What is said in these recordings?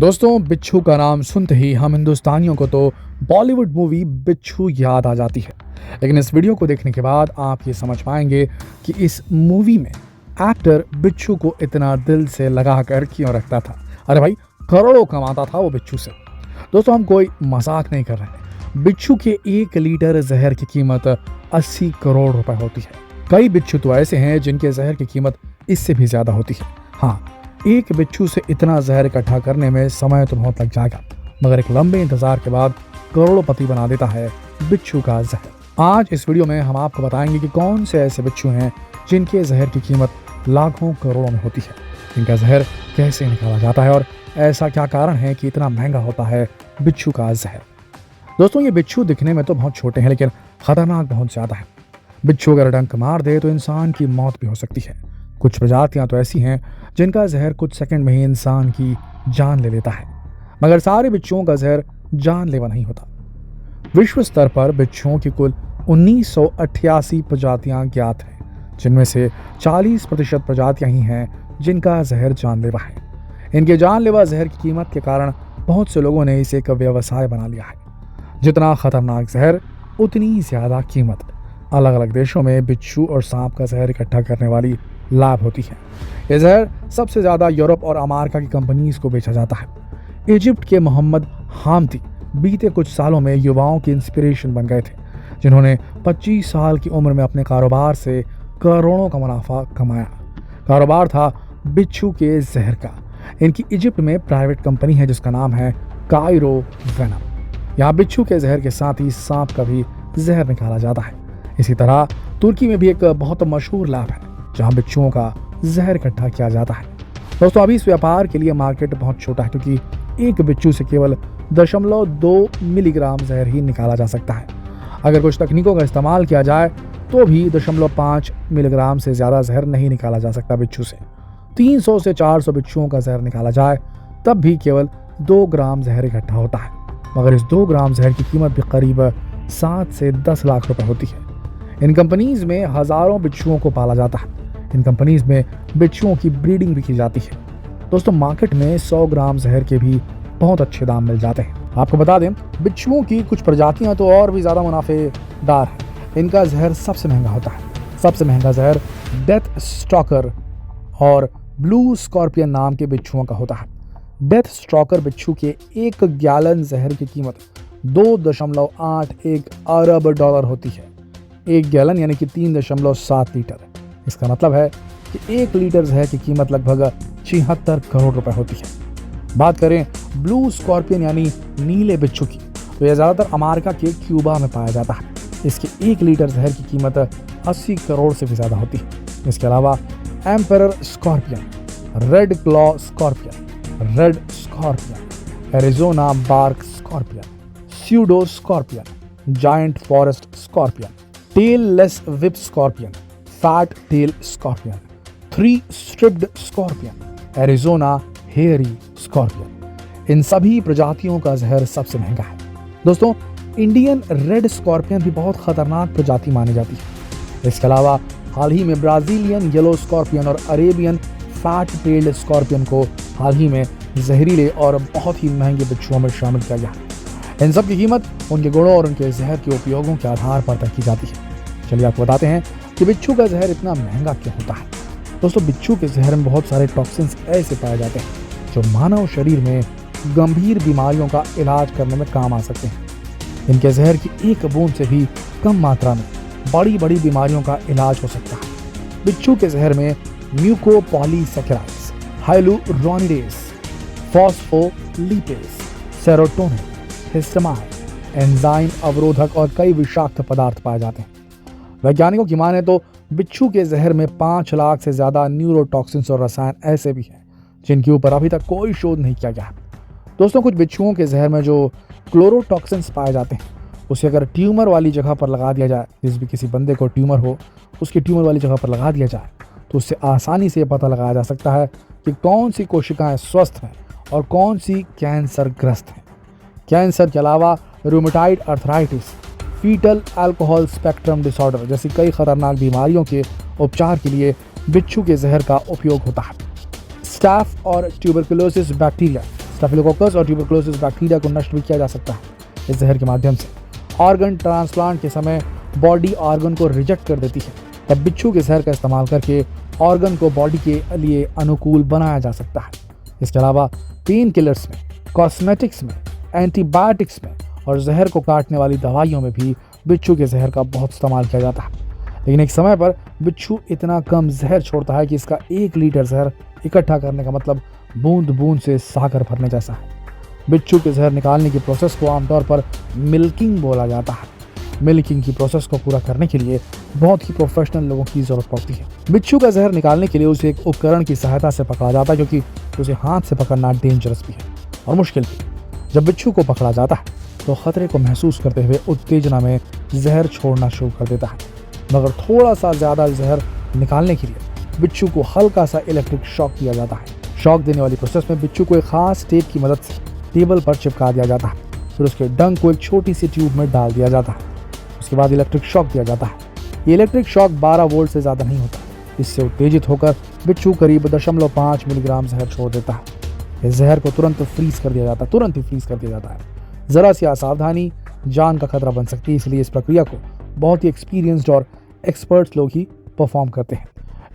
दोस्तों, बिच्छू का नाम सुनते ही हम हिंदुस्तानियों को तो बॉलीवुड मूवी बिच्छू याद आ जाती है। लेकिन इस वीडियो को देखने के बाद आप ये समझ पाएंगे कि इस मूवी में एक्टर बिच्छू को इतना दिल से लगा कर क्यों रखता था। अरे भाई, करोड़ों कमाता था वो बिच्छू से। दोस्तों, हम कोई मजाक नहीं कर रहे। बिच्छू के 1 लीटर जहर की कीमत 80 करोड़ रुपए होती है। कई बिच्छू तो ऐसे हैं जिनके जहर की कीमत इससे भी ज्यादा होती है। हाँ, एक बिच्छू से इतना जहर इकट्ठा करने में समय तो बहुत लग जाएगा, मगर एक लंबे इंतजार के बाद करोड़पति बना देता है बिच्छू का जहर। आज इस वीडियो में हम आपको बताएंगे कि कौन से ऐसे बिच्छू हैं जिनके जहर की कीमत लाखों करोड़ों में होती है, इनका जहर कैसे निकाला जाता है और ऐसा क्या कारण है कि इतना महंगा होता है बिच्छू का जहर। दोस्तों, ये बिच्छू दिखने में तो बहुत छोटे हैं, लेकिन खतरनाक बहुत ज्यादा है। बिच्छू अगर डंक मार दे तो इंसान की मौत भी हो सकती है। कुछ प्रजातियां तो ऐसी हैं जिनका जहर कुछ सेकंड में ही इंसान की जान ले लेता है, मगर सारे बिच्छुओं का जहर जानलेवा नहीं होता। विश्व स्तर पर बिच्छुओं की कुल 1988 प्रजातियां ज्ञात हैं, जिनमें से 40% प्रजातियां ही हैं जिनका जहर जानलेवा है। इनके जानलेवा जहर की कीमत के कारण बहुत से लोगों ने इसे एक व्यवसाय बना लिया है। जितना खतरनाक जहर उतनी ज्यादा कीमत। अलग अलग देशों में बिच्छू और सांप का जहर इकट्ठा करने वाली लाभ होती है। यह जहर सबसे ज्यादा यूरोप और अमेरिका की कंपनीज को बेचा जाता है। इजिप्ट के मोहम्मद हामदी बीते कुछ सालों में युवाओं की इंस्पिरेशन बन गए थे, जिन्होंने 25 साल की उम्र में अपने कारोबार से करोड़ों का मुनाफा कमाया। कारोबार था बिच्छू के जहर का। इनकी इजिप्ट में प्राइवेट कंपनी है जिसका नाम है कायरो वेनम। यहाँ बिच्छू के जहर के साथ ही सांप का भी जहर निकाला जाता है। इसी तरह तुर्की में भी एक बहुत मशहूर लैब है जहां बिच्छुओं का जहर इकट्ठा किया जाता है। दोस्तों, अभी इस व्यापार के लिए मार्केट बहुत छोटा है, क्योंकि एक बिच्छू से केवल 0.2 मिलीग्राम जहर ही निकाला जा सकता है। अगर कुछ तकनीकों का इस्तेमाल किया जाए तो भी 0.5 मिलीग्राम से ज़्यादा जहर नहीं निकाला जा सकता बिच्छू से। 300 से 400 बिच्छुओं का जहर निकाला जाए तब भी केवल 2 ग्राम जहर इकट्ठा होता है, मगर इस 2 ग्राम जहर की कीमत भी करीब 7 से 10 लाख रुपए होती है। इन कंपनीज में हजारों बिच्छुओं को पाला जाता है। इन कंपनीज में बिच्छुओं की ब्रीडिंग भी की जाती है। दोस्तों, मार्केट में 100 ग्राम जहर के भी बहुत अच्छे दाम मिल जाते हैं। आपको बता दें, बिच्छुओं की कुछ प्रजातियां तो और भी ज्यादा मुनाफेदार हैं। इनका जहर सबसे महंगा होता है। सबसे महंगा जहर डेथ स्टॉकर और ब्लू स्कॉर्पियन नाम के बिच्छुओं का होता है। डेथ स्टॉकर बिच्छू के 1 गैलन जहर की कीमत 2.81 अरब डॉलर होती है। 1 गैलन यानी कि 3.7 लीटर। इसका मतलब है कि 1 लीटर जहर की कीमत लगभग 76 करोड़ रुपए होती है। बात करें ब्लू स्कॉर्पियन यानी नीले बिच्छू की, तो यह ज़्यादातर अमेरिका के क्यूबा में पाया जाता है। इसके 1 लीटर जहर की कीमत 80 करोड़ से भी ज़्यादा होती है। इसके अलावा emperor scorpion, red claw scorpion, red scorpion, Arizona bark scorpion, pseudo scorpion, giant forest scorpion, tailless whip scorpion, fat tail scorpion, 3 striped scorpion, Arizona hairy scorpion. इन सभी प्रजातियों का जहर सबसे महंगा है। दोस्तों, इंडियन रेड स्कॉर्पियन भी बहुत खतरनाक प्रजाति मानी जाती है। इसके अलावा हाल ही में ब्राजीलियन येलो स्कॉर्पियन और अरेबियन फैट टेल्ड स्कॉर्पियन को हाल ही में जहरीले और बहुत ही महंगे बिच्छुओं में शामिल किया गया। इन सब की कीमत उनके गुणों और उनके जहर के उपयोगों के आधार पर तय की जाती है। चलिए आपको बताते हैं कि बिच्छू का जहर इतना महंगा क्यों होता है। दोस्तों, बिच्छू के जहर में बहुत सारे टॉक्सिन्स ऐसे पाए जाते हैं जो मानव शरीर में गंभीर बीमारियों का इलाज करने में काम आ सकते हैं। इनके जहर की 1 बूंद से भी कम मात्रा में बड़ी बड़ी बीमारियों का इलाज हो सकता है। बिच्छू के जहर में म्यूकोपॉलीसैकेराइड्स, हाइलुरोनिडेज, फॉस्फोलिपेज, सेरोटोनिन, हिस्टामाइन, एंजाइम अवरोधक और कई विषाक्त पदार्थ पाए जाते हैं। वैज्ञानिकों की माने तो बिच्छू के जहर में 5 लाख से ज्यादा न्यूरोटॉक्सिन्स और रसायन ऐसे भी हैं जिनके ऊपर अभी तक कोई शोध नहीं किया गया है। दोस्तों, कुछ बिच्छुओं के जहर में जो क्लोरोटॉक्सिन्स पाए जाते हैं, उसे अगर ट्यूमर वाली जगह पर लगा दिया जाए, जिस भी किसी बंदे को ट्यूमर हो उसकी ट्यूमर वाली जगह पर लगा दिया जाए, तो उससे आसानी से पता लगाया जा सकता है कि कौन सी कोशिकाएं स्वस्थ हैं और कौन सी कैंसरग्रस्त हैं। कैंसर के अलावा rheumatoid arthritis, foetal alcohol spectrum disorder जैसी कई खतरनाक बीमारियों के उपचार के लिए बिच्छू के जहर का उपयोग होता है। स्टाफ और ट्यूबरकुलोसिस बैक्टीरिया स्टेफिलोकोकस और ट्यूबरकुलोसिस बैक्टीरिया को नष्ट भी किया जा सकता है इस जहर के माध्यम से। ऑर्गन ट्रांसप्लांट के समय बॉडी ऑर्गन को रिजेक्ट कर देती है, तब बिच्छू के जहर का इस्तेमाल करके ऑर्गन को बॉडी के लिए अनुकूल बनाया जा सकता है। इसके अलावा पेन किलर्स में, कॉस्मेटिक्स में, एंटीबायोटिक्स में और जहर को काटने वाली दवाइयों में भी बिच्छू के जहर का बहुत इस्तेमाल किया जाता है। लेकिन एक समय पर बिच्छू इतना कम जहर छोड़ता है कि इसका 1 लीटर जहर इकट्ठा करने का मतलब बूंद बूंद से सागर भरने जैसा है। बिच्छू के जहर निकालने की प्रोसेस को आमतौर पर मिल्किंग बोला जाता है। मिल्किंग की प्रोसेस को पूरा करने के लिए बहुत ही प्रोफेशनल लोगों की जरूरत पड़ती है। बिच्छू का जहर निकालने के लिए उसे एक उपकरण की सहायता से पकड़ा जाता है, क्योंकि उसे हाथ से पकड़ना डेंजरस भी है और मुश्किल भी। जब बिच्छू को पकड़ा जाता है तो खतरे को महसूस करते हुए उत्तेजना में जहर छोड़ना शुरू कर देता है, मगर थोड़ा सा ज्यादा जहर निकालने के लिए बिच्छू को हल्का सा इलेक्ट्रिक शॉक दिया जाता है। शॉक देने वाली प्रोसेस में बिच्छू को एक खास टेप की मदद से टेबल पर चिपका दिया जाता है, फिर उसके डंक को एक छोटी सी ट्यूब में डाल दिया जाता है। उसके बाद इलेक्ट्रिक शॉक दिया जाता है। ये इलेक्ट्रिक शॉक 12 वोल्ट से ज़्यादा नहीं होता। इससे उत्तेजित होकर बिच्छू करीब 0.5 मिलीग्राम जहर छोड़ देता है। इस जहर को तुरंत ही फ्रीज कर दिया जाता है। ज़रा सी असावधानी जान का खतरा बन सकती है, इसलिए इस प्रक्रिया को बहुत ही एक्सपीरियंस्ड और एक्सपर्ट्स लोग ही परफॉर्म करते हैं।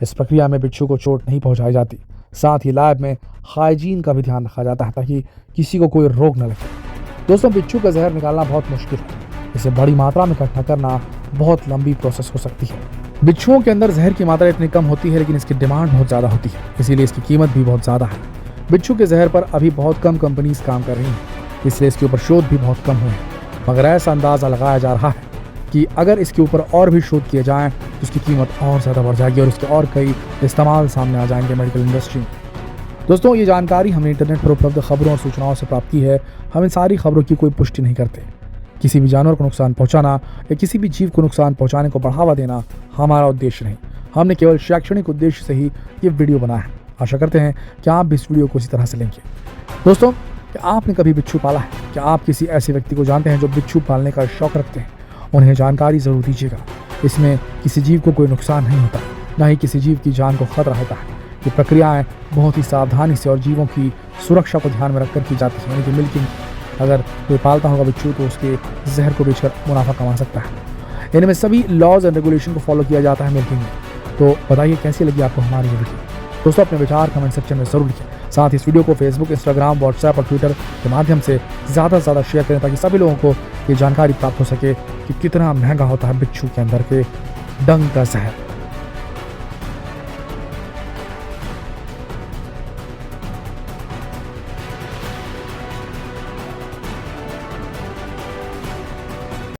इस प्रक्रिया में बिच्छू को चोट नहीं पहुंचाई जाती। साथ ही लैब में हाइजीन का भी ध्यान रखा जाता है ताकि किसी को कोई रोग न लगे। दोस्तों, बिच्छू का जहर निकालना बहुत मुश्किल है। इसे बड़ी मात्रा में इकट्ठा करना बहुत लंबी प्रोसेस हो सकती है। बिच्छुओं के अंदर जहर की मात्रा इतनी कम होती है, लेकिन इसकी डिमांड बहुत ज़्यादा होती है, इसीलिए इसकी कीमत भी बहुत ज़्यादा है। बिच्छू के जहर पर अभी बहुत कम कंपनीज काम कर रही हैं, इसलिए इसके ऊपर शोध भी बहुत कम हुए हैं। मगर ऐसा अंदाज़ा लगाया जा रहा है कि अगर इसके ऊपर और भी शोध किए जाएँ तो इसकी कीमत और ज़्यादा बढ़ जाएगी और इसके और कई इस्तेमाल सामने आ जाएंगे मेडिकल इंडस्ट्री में। दोस्तों, ये जानकारी हमने इंटरनेट पर उपलब्ध खबरों और सूचनाओं से प्राप्त की है। हम इन सारी खबरों की कोई पुष्टि नहीं करते। किसी भी जानवर को नुकसान पहुंचाना या किसी भी जीव को नुकसान पहुंचाने को बढ़ावा देना हमारा उद्देश्य नहीं। हमने केवल शैक्षणिक उद्देश्य से ही ये वीडियो बनाया है। आशा करते हैं कि आप भी इस वीडियो को इसी तरह से लेंगे। दोस्तों, क्या आपने कभी बिच्छू पाला है? क्या आप किसी ऐसे व्यक्ति को जानते हैं जो बिच्छू पालने का शौक रखते हैं? उन्हें जानकारी ज़रूर दीजिएगा। इसमें किसी जीव को कोई नुकसान नहीं होता, ना ही किसी जीव की जान को खतरा होता है। ये प्रक्रियाएँ बहुत ही सावधानी से और जीवों की सुरक्षा को ध्यान में रखकर की जाती है। यानी कि मिल्किंग, अगर कोई पालता होगा बिच्छू तो उसके जहर को बेचकर मुनाफा कमा सकता है। इनमें सभी लॉज एंड रेगुलेशन को फॉलो किया जाता है मिल्किंग में। तो बताइए कैसी लगी आपको हमारी ये वीडियो। दोस्तों, अपने विचार कमेंट सेक्शन में ज़रूर लिखें। साथ ही इस वीडियो को फेसबुक, इंस्टाग्राम, व्हाट्सएप और ट्विटर के माध्यम से ज़्यादा से ज़्यादा शेयर करें ताकि सभी लोगों को ये जानकारी प्राप्त हो सके कि कितना महंगा होता है बिच्छू के अंदर के डंक का जहर।